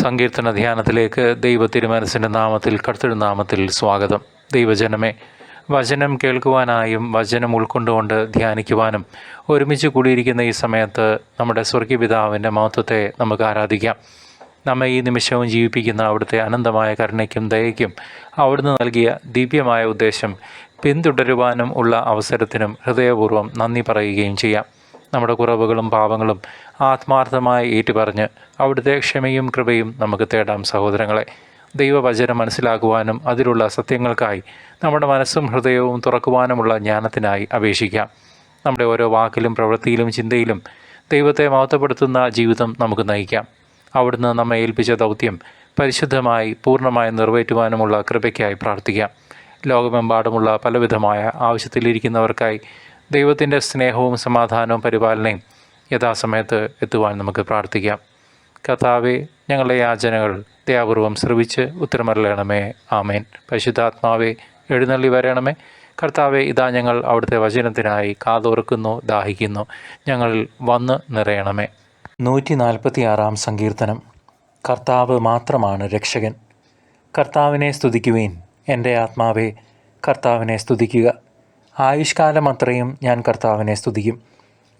സങ്കീർത്തന ധ്യാനത്തിലേക്ക് ദൈവ തിരുമനസിൻ്റെ നാമത്തിൽ കർത്തൃനാമത്തിൽ സ്വാഗതം. ദൈവജനമേ, വചനം കേൾക്കുവാനായും വചനം ഉൾക്കൊണ്ടുകൊണ്ട് ധ്യാനിക്കുവാനും ഒരുമിച്ച് കൂടിയിരിക്കുന്ന ഈ സമയത്ത് നമ്മുടെ സ്വർഗീയപിതാവിൻ്റെ മഹത്വത്തെ നമുക്ക് ആരാധിക്കാം. നമ്മെ ഈ നിമിഷവും ജീവിപ്പിക്കുന്ന അവിടുത്തെ അനന്തമായ കരുണയ്ക്കും ദയയ്ക്കും അവിടുന്ന് നൽകിയ ദിവ്യമായ ഉദ്ദേശം പിന്തുടരുവാനും ഉള്ള അവസരത്തിനും ഹൃദയപൂർവ്വം നന്ദി പറയുകയും ചെയ്യാം. നമ്മുടെ കുറവുകളും പാപങ്ങളും ആത്മാർത്ഥമായി ഏറ്റുപറഞ്ഞ് അവിടുത്തെ ക്ഷമയും കൃപയും നമുക്ക് തേടാം. സഹോദരങ്ങളെ, ദൈവവചനം മനസ്സിലാക്കുവാനും അതിലുള്ള സത്യങ്ങൾക്കായി നമ്മുടെ മനസ്സും ഹൃദയവും തുറക്കുവാനുമുള്ള ജ്ഞാനത്തിനായി അപേക്ഷിക്കാം. നമ്മുടെ ഓരോ വാക്കിലും പ്രവൃത്തിയിലും ചിന്തയിലും ദൈവത്തെ മഹത്വപ്പെടുത്തുന്ന ജീവിതം നമുക്ക് നയിക്കാം. അവിടുന്ന് നമ്മെ ഏൽപ്പിച്ച ദൗത്യം പരിശുദ്ധമായി പൂർണ്ണമായി നിറവേറ്റുവാനുമുള്ള കൃപയ്ക്കായി പ്രാർത്ഥിക്കാം. ലോകമെമ്പാടുമുള്ള പലവിധമായ ആവശ്യത്തിലിരിക്കുന്നവർക്കായി ദൈവത്തിൻ്റെ സ്നേഹവും സമാധാനവും പരിപാലനയും യഥാസമയത്ത് എത്തുവാൻ നമുക്ക് പ്രാർത്ഥിക്കാം. കർത്താവേ, ഞങ്ങളുടെ യാചനകൾ ദയാപൂർവം ശ്രവിച്ച് ഉത്തരമരുളണമേ. ആമേൻ. പരിശുദ്ധാത്മാവേ, എഴുന്നള്ളി വരണമേ. കർത്താവേ, ഇതാ ഞങ്ങൾ അവിടുത്തെ വചനത്തിനായി കാതോർക്കുന്നു, ദാഹിക്കുന്നു. ഞങ്ങളിൽ വന്ന് നിറയണമേ. 146 സങ്കീർത്തനം. കർത്താവ് മാത്രമാണ് രക്ഷകൻ. കർത്താവിനെ സ്തുതിക്കുവീൻ, എൻ്റെ ആത്മാവേ, കർത്താവിനെ സ്തുതിക്കുക. ആയുഷ്കാലം അത്രയും ഞാൻ കർത്താവിനെ സ്തുതിക്കും.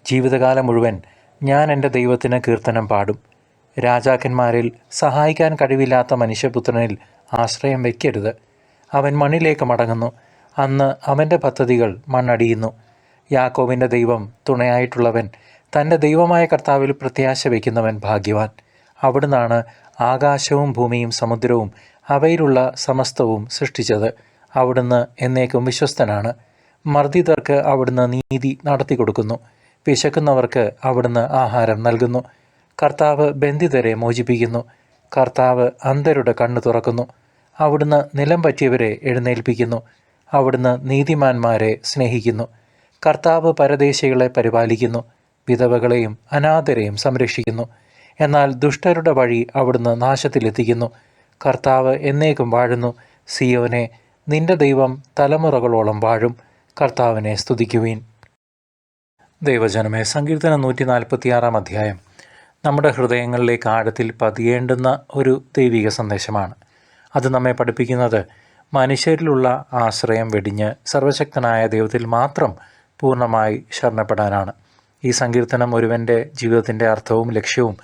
ജീവിതകാലം മുഴുവൻ ഞാൻ എൻ്റെ ദൈവത്തിന് കീർത്തനം പാടും. രാജാക്കന്മാരിൽ സഹായിക്കാൻ കഴിവില്ലാത്ത മനുഷ്യപുത്രനിൽ ആശ്രയം വയ്ക്കരുത്. അവൻ മണ്ണിലേക്ക് മടങ്ങുന്നു. അന്ന് അവൻ്റെ പദ്ധതികൾ മണ്ണടിയുന്നു. യാക്കോബിൻ്റെ ദൈവം തുണയായിട്ടുള്ളവൻ, തൻ്റെ ദൈവമായ കർത്താവിൽ പ്രത്യാശ വയ്ക്കുന്നവൻ ഭാഗ്യവാൻ. അവിടുന്നാണ് ആകാശവും ഭൂമിയും സമുദ്രവും അവയിലുള്ള സമസ്തവും സൃഷ്ടിച്ചത്. അവിടുന്ന് എന്നേക്കും വിശ്വസ്തനാണ്. മർദ്ദിതർക്ക് അവിടുന്ന് നീതി നടത്തി കൊടുക്കുന്നു. വിശക്കുന്നവർക്ക് അവിടുന്ന് ആഹാരം നൽകുന്നു. കർത്താവ് ബന്ധിതരെ മോചിപ്പിക്കുന്നു. കർത്താവ് അന്ധരുടെ കണ്ണു തുറക്കുന്നു. അവിടുന്ന് നിലം പറ്റിയവരെ എഴുന്നേൽപ്പിക്കുന്നു. അവിടുന്ന് നീതിമാന്മാരെ സ്നേഹിക്കുന്നു. കർത്താവ് പരദേശികളെ പരിപാലിക്കുന്നു. വിധവകളെയും അനാഥരെയും സംരക്ഷിക്കുന്നു. എന്നാൽ ദുഷ്ടരുടെ വഴി അവിടുന്ന് നാശത്തിലെത്തിക്കുന്നു. കർത്താവ് എന്നേക്കും വാഴുന്നു. സിയോനെ, നിന്റെ ദൈവം തലമുറകളോളം വാഴും. കർത്താവിനെ സ്തുതിക്കുവീൻ. ദൈവജനമേ, സങ്കീർത്തനം 146 അധ്യായം നമ്മുടെ ഹൃദയങ്ങളിലേക്ക് ആഴത്തിൽ പതിയേണ്ടുന്ന ഒരു ദൈവിക സന്ദേശമാണ്. അത് നമ്മെ പഠിപ്പിക്കുന്നത് മനുഷ്യരിലുള്ള ആശ്രയം വെടിഞ്ഞ് സർവശക്തനായ ദൈവത്തിൽ മാത്രം പൂർണ്ണമായി ശരണപ്പെടാനാണ്. ഈ സങ്കീർത്തനം ഒരുവൻ്റെ ജീവിതത്തിൻ്റെ അർത്ഥവും ലക്ഷ്യവും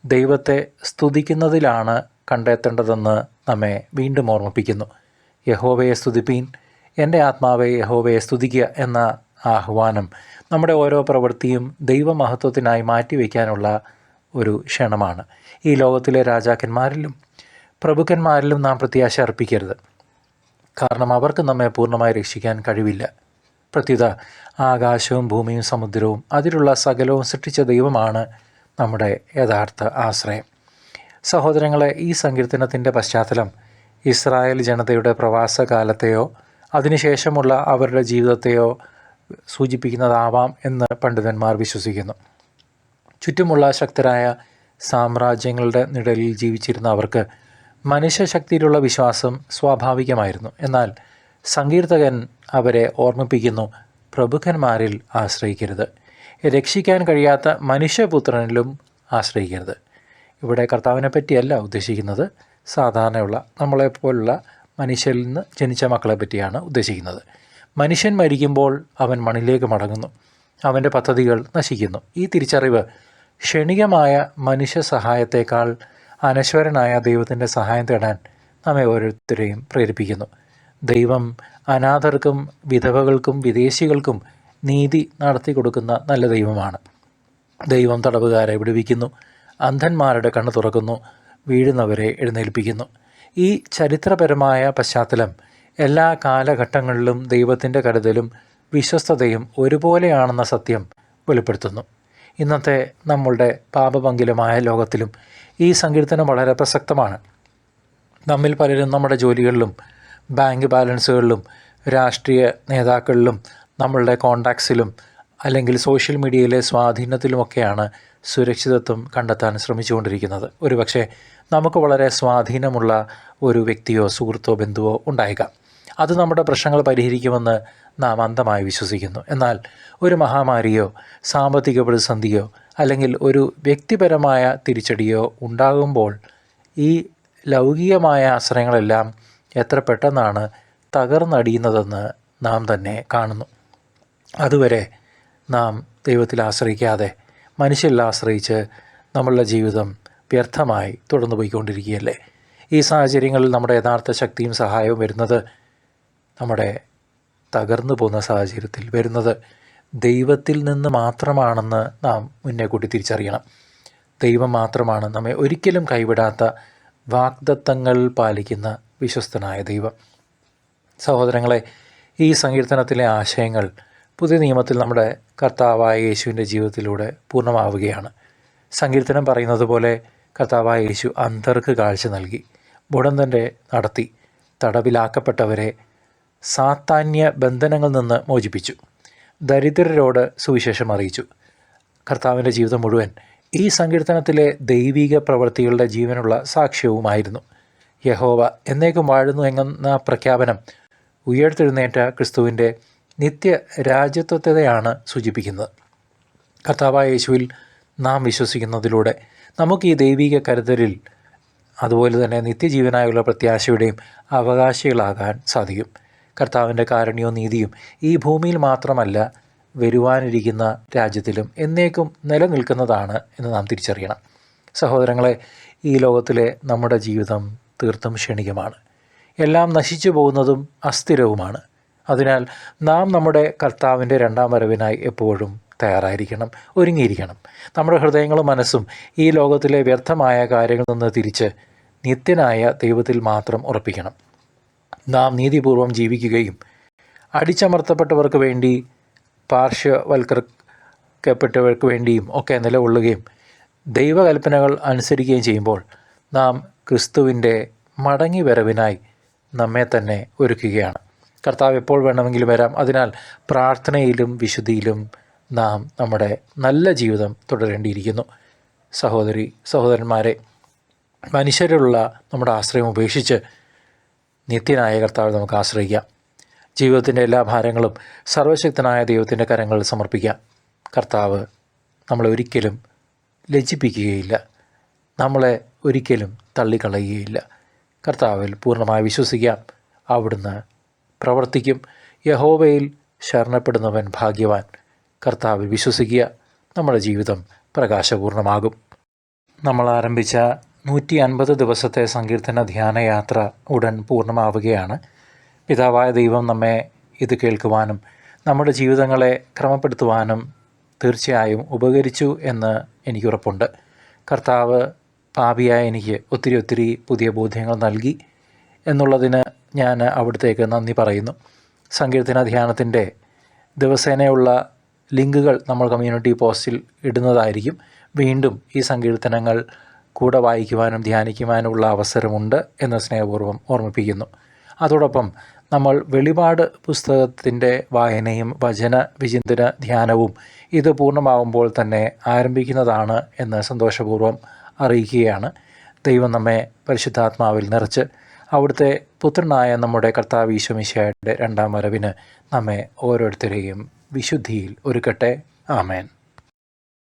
ദൈവത്തെ സ്തുതിക്കുന്നതിലാണ് കണ്ടെത്തേണ്ടതെന്ന് നമ്മെ വീണ്ടും ഓർമ്മിപ്പിക്കുന്നു. യഹോവയെ സ്തുതിപ്പീൻ, എൻ്റെ ആത്മാവെ യഹോവയെ സ്തുതിക്കുക എന്ന ആഹ്വാനം നമ്മുടെ ഓരോ പ്രവൃത്തിയും ദൈവമഹത്വത്തിനായി മാറ്റിവെക്കാനുള്ള ഒരു ക്ഷണമാണ്. ഈ ലോകത്തിലെ രാജാക്കന്മാരിലും പ്രഭുക്കന്മാരിലും നാം പ്രത്യാശ അർപ്പിക്കരുത്. കാരണം അവർക്ക് നമ്മെ പൂർണ്ണമായി രക്ഷിക്കാൻ കഴിവില്ല. പ്രത്യുത ആകാശവും ഭൂമിയും സമുദ്രവും അതിലുള്ള സകലവും സൃഷ്ടിച്ച ദൈവമാണ് നമ്മുടെ യഥാർത്ഥ ആശ്രയം. സഹോദരങ്ങളെ, ഈ സങ്കീർത്തനത്തിൻ്റെ പശ്ചാത്തലം ഇസ്രായേൽ ജനതയുടെ പ്രവാസകാലത്തെയോ അതിനുശേഷമുള്ള അവരുടെ ജീവിതത്തെയോ സൂചിപ്പിക്കുന്നതാവാം എന്ന് പണ്ഡിതന്മാർ വിശ്വസിക്കുന്നു. ചുറ്റുമുള്ള ശക്തരായ സാമ്രാജ്യങ്ങളുടെ നിഴലിൽ ജീവിച്ചിരുന്ന അവർക്ക് മനുഷ്യശക്തിയിലുള്ള വിശ്വാസം സ്വാഭാവികമായിരുന്നു. എന്നാൽ സങ്കീർത്തകൻ അവരെ ഓർമ്മിപ്പിക്കുന്നു, പ്രഭുക്കന്മാരിൽ ആശ്രയിക്കരുത്, രക്ഷിക്കാൻ കഴിയാത്ത മനുഷ്യപുത്രനിലും ആശ്രയിക്കരുത്. ഇവിടെ കർത്താവിനെ പറ്റിയല്ല ഉദ്ദേശിക്കുന്നത്, സാധാരണയുള്ള നമ്മളെപ്പോലുള്ള മനുഷ്യരിൽ നിന്ന് ജനിച്ച മക്കളെ പറ്റിയാണ് ഉദ്ദേശിക്കുന്നത്. മനുഷ്യൻ മരിക്കുമ്പോൾ അവൻ മണ്ണിലേക്ക് മടങ്ങുന്നു. അവൻ്റെ പദ്ധതികൾ നശിക്കുന്നു. ഈ തിരിച്ചറിവ് ക്ഷണികമായ മനുഷ്യ സഹായത്തേക്കാൾ അനശ്വരനായ ദൈവത്തിൻ്റെ സഹായം തേടാൻ നമ്മെ ഓരോരുത്തരെയും പ്രേരിപ്പിക്കുന്നു. ദൈവം അനാഥർക്കും വിധവകൾക്കും വിദേശികൾക്കും നീതി നടത്തി കൊടുക്കുന്ന നല്ല ദൈവമാണ്. ദൈവം തടവുകാരെ വിടുവിക്കുന്നു, അന്ധന്മാരുടെ കണ്ണ് തുറക്കുന്നു, വീഴുന്നവരെ എഴുന്നേൽപ്പിക്കുന്നു. ഈ ചരിത്രപരമായ പശ്ചാത്തലം എല്ലാ കാലഘട്ടങ്ങളിലും ദൈവത്തിൻ്റെ കരുതലും വിശ്വസ്തതയും ഒരുപോലെയാണെന്ന സത്യം വെളിപ്പെടുത്തുന്നു. ഇന്നത്തെ നമ്മളുടെ പാപപങ്കിലമായ ലോകത്തിലും ഈ സങ്കീർത്തനം വളരെ പ്രസക്തമാണ്. നമ്മിൽ പലരും നമ്മുടെ ജോലികളിലും ബാങ്ക് ബാലൻസുകളിലും രാഷ്ട്രീയ നേതാക്കളിലും നമ്മളുടെ കോണ്ടാക്ട്സിലും അല്ലെങ്കിൽ സോഷ്യൽ മീഡിയയിലെ സ്വാധീനത്തിലുമൊക്കെയാണ് സുരക്ഷിതത്വം കണ്ടെത്താൻ ശ്രമിച്ചുകൊണ്ടിരിക്കുന്നത്. ഒരുപക്ഷെ നമുക്ക് വളരെ സ്വാധീനമുള്ള ഒരു വ്യക്തിയോ സുഹൃത്തോ ബന്ധുവോ ഉണ്ടായേക്കാം. അത് നമ്മുടെ പ്രശ്നങ്ങൾ പരിഹരിക്കുമെന്ന് നാം അന്ധമായി വിശ്വസിക്കുന്നു. എന്നാൽ ഒരു മഹാമാരിയോ സാമ്പത്തിക പ്രതിസന്ധിയോ അല്ലെങ്കിൽ ഒരു വ്യക്തിപരമായ തിരിച്ചടിയോ ഉണ്ടാകുമ്പോൾ ഈ ലൗകികമായ ആശ്രയങ്ങളെല്ലാം എത്ര പെട്ടെന്നാണ് തകർന്നടിയുന്നതെന്ന് നാം തന്നെ കാണുന്നു. അതുവരെ നാം ദൈവത്തിൽ ആശ്രയിക്കാതെ മനുഷ്യരിൽ ആശ്രയിച്ച് നമ്മളുടെ ജീവിതം വ്യർത്ഥമായി തുടർന്നു പോയിക്കൊണ്ടിരിക്കുകയല്ലേ. ഈ സാഹചര്യങ്ങളിൽ നമ്മുടെ യഥാർത്ഥ ശക്തിയും സഹായവും വരുന്നത്, നമ്മുടെ തകർന്നു പോകുന്ന സാഹചര്യത്തിൽ വരുന്നത് ദൈവത്തിൽ നിന്ന് മാത്രമാണെന്ന് നാം മുന്നേ കൂട്ടി തിരിച്ചറിയണം. ദൈവം മാത്രമാണ് നമ്മെ ഒരിക്കലും കൈവിടാത്ത, വാഗ്ദത്തങ്ങൾ പാലിക്കുന്ന വിശ്വസ്തനായ ദൈവം. സഹോദരങ്ങളെ, ഈ സങ്കീർത്തനത്തിലെ ആശയങ്ങൾ പുതിയ നിയമത്തിൽ നമ്മുടെ കർത്താവായ യേശുവിൻ്റെ ജീവിതത്തിലൂടെ പൂർണ്ണമാവുകയാണ്. സങ്കീർത്തനം പറയുന്നത് പോലെ കർത്താവായ യേശു അന്ധർക്ക് കാഴ്ച നൽകി, മുടന്തൻ്റെ നടത്തി, തടവിലാക്കപ്പെട്ടവരെ സാത്താന്യ ബന്ധനങ്ങളിൽ നിന്ന് മോചിപ്പിച്ചു, ദരിദ്രരോട് സുവിശേഷം അറിയിച്ചു. കർത്താവിൻ്റെ ജീവിതം മുഴുവൻ ഈ സങ്കീർത്തനത്തിലെ ദൈവിക പ്രവൃത്തികളുടെ ജീവനുള്ള സാക്ഷ്യവുമായിരുന്നു. യഹോവ എന്നേക്കും വാഴുന്നു എന്ന പ്രഖ്യാപനം ഉയർത്തെഴുന്നേറ്റ ക്രിസ്തുവിൻ്റെ നിത്യ രാജ്യത്വത്തെയാണ് സൂചിപ്പിക്കുന്നത്. കർത്താവായ യേശുവിൽ നാം വിശ്വസിക്കുന്നതിലൂടെ നമുക്ക് ഈ ദൈവിക കരുതലിൽ, അതുപോലെ തന്നെ നിത്യജീവനായുള്ള പ്രത്യാശയുടെയും അവകാശികളാകാൻ സാധിക്കും. കർത്താവിൻ്റെ കാരുണ്യവും നീതിയും ഈ ഭൂമിയിൽ മാത്രമല്ല, വരുവാനിരിക്കുന്ന രാജ്യത്തിലും എന്നേക്കും നിലനിൽക്കുന്നതാണ് എന്ന് നാം തിരിച്ചറിയണം. സഹോദരങ്ങളെ, ഈ ലോകത്തിലെ നമ്മുടെ ജീവിതം തീർത്തും ക്ഷണികമാണ്. എല്ലാം നശിച്ചു പോകുന്നതും അസ്ഥിരവുമാണ്. അതിനാൽ നാം നമ്മുടെ കർത്താവിൻ്റെ രണ്ടാം വരവിനായി എപ്പോഴും തയ്യാറായിരിക്കണം, ഒരുങ്ങിയിരിക്കണം. നമ്മുടെ ഹൃദയങ്ങളും മനസ്സും ഈ ലോകത്തിലെ വ്യർത്ഥമായ കാര്യങ്ങളിൽ നിന്ന് തിരിച്ച് നിത്യനായ ദൈവത്തിൽ മാത്രം ഉറപ്പിക്കണം. നാം നീതിപൂർവം ജീവിക്കുകയും അടിച്ചമർത്തപ്പെട്ടവർക്ക് വേണ്ടി, പാർശ്വവൽക്കരിക്കപ്പെട്ടവർക്ക് വേണ്ടിയും ഒക്കെ നിലകൊള്ളുകയും ദൈവകൽപ്പനകൾ അനുസരിക്കുകയും ചെയ്യുമ്പോൾ നാം ക്രിസ്തുവിൻ്റെ മടങ്ങി വരവിനായി നമ്മെ തന്നെ ഒരുക്കുകയാണ്. കർത്താവ് എപ്പോൾ വേണമെങ്കിലും വരാം. അതിനാൽ പ്രാർത്ഥനയിലും വിശുദ്ധിയിലും നാം നമ്മുടെ നല്ല ജീവിതം തുടരേണ്ടിയിരിക്കുന്നു. സഹോദരന്മാരെ, മനുഷ്യരിലുള്ള നമ്മുടെ ആശ്രയം ഉപേക്ഷിച്ച് നിത്യനായ കർത്താവ് നമുക്ക് ആശ്രയിക്കാം. ജീവിതത്തിൻ്റെ എല്ലാ ഭാരങ്ങളും സർവശക്തനായ ദൈവത്തിൻ്റെ കരങ്ങളിൽ സമർപ്പിക്കാം. കർത്താവ് നമ്മളെ ഒരിക്കലും ലജ്ജിപ്പിക്കുകയില്ല, നമ്മളെ ഒരിക്കലും തള്ളിക്കളയുകയില്ല. കർത്താവിൽ പൂർണ്ണമായി വിശ്വസിക്കാം. അവിടുന്ന് പ്രവർത്തിക്കും. യഹോവയിൽ ശരണപ്പെടുന്നവൻ ഭാഗ്യവാൻ. കർത്താവിൽ വിശ്വസിക്കുക, നമ്മുടെ ജീവിതം പ്രകാശപൂർണ്ണമാകും. നമ്മൾ ആരംഭിച്ച 150 ദിവസത്തെ സങ്കീർത്തന ധ്യാനയാത്ര ഉടൻ പൂർണ്ണമാവുകയാണ്. പിതാവായ ദൈവം നമ്മെ ഇത് കേൾക്കുവാനും നമ്മുടെ ജീവിതങ്ങളെ ക്രമപ്പെടുത്തുവാനും തീർച്ചയായും ഉപകരിച്ചു എന്ന് എനിക്കുറപ്പുണ്ട്. കർത്താവ് പാപിയായ എനിക്ക് ഒത്തിരി പുതിയ ബോധ്യങ്ങൾ നൽകി എന്നുള്ളതിന് ഞാൻ അവിടത്തേക്ക് നന്ദി പറയുന്നു. സങ്കീർത്തന ധ്യാനത്തിൻ്റെ ദിവസേനയുള്ള ലിങ്കുകൾ നമ്മൾ കമ്മ്യൂണിറ്റി പോസ്റ്റിൽ ഇടുന്നതായിരിക്കും. വീണ്ടും ഈ സങ്കീർത്തനങ്ങൾ കൂടെ വായിക്കുവാനും ധ്യാനിക്കുവാനുമുള്ള അവസരമുണ്ട് എന്ന് സ്നേഹപൂർവ്വം ഓർമ്മിപ്പിക്കുന്നു. അതോടൊപ്പം നമ്മൾ വെളിപാട് പുസ്തകത്തിൻ്റെ വായനയും വചന വിചിന്തന ധ്യാനവും ഇത് പൂർണ്ണമാകുമ്പോൾ തന്നെ ആരംഭിക്കുന്നതാണ് എന്ന് സന്തോഷപൂർവ്വം അറിയിക്കുകയാണ്. ദൈവം നമ്മെ പരിശുദ്ധാത്മാവിൽ നിറച്ച് അവിടുത്തെ പുത്രനായ നമ്മുടെ കർത്താവ് ഈശോ മിശിഹായുടെ രണ്ടാം വരവിന് നമ്മെ ഓരോരുത്തരെയും വിശുദ്ധിയിൽ ഒരുക്കട്ടെ. ആമേൻ.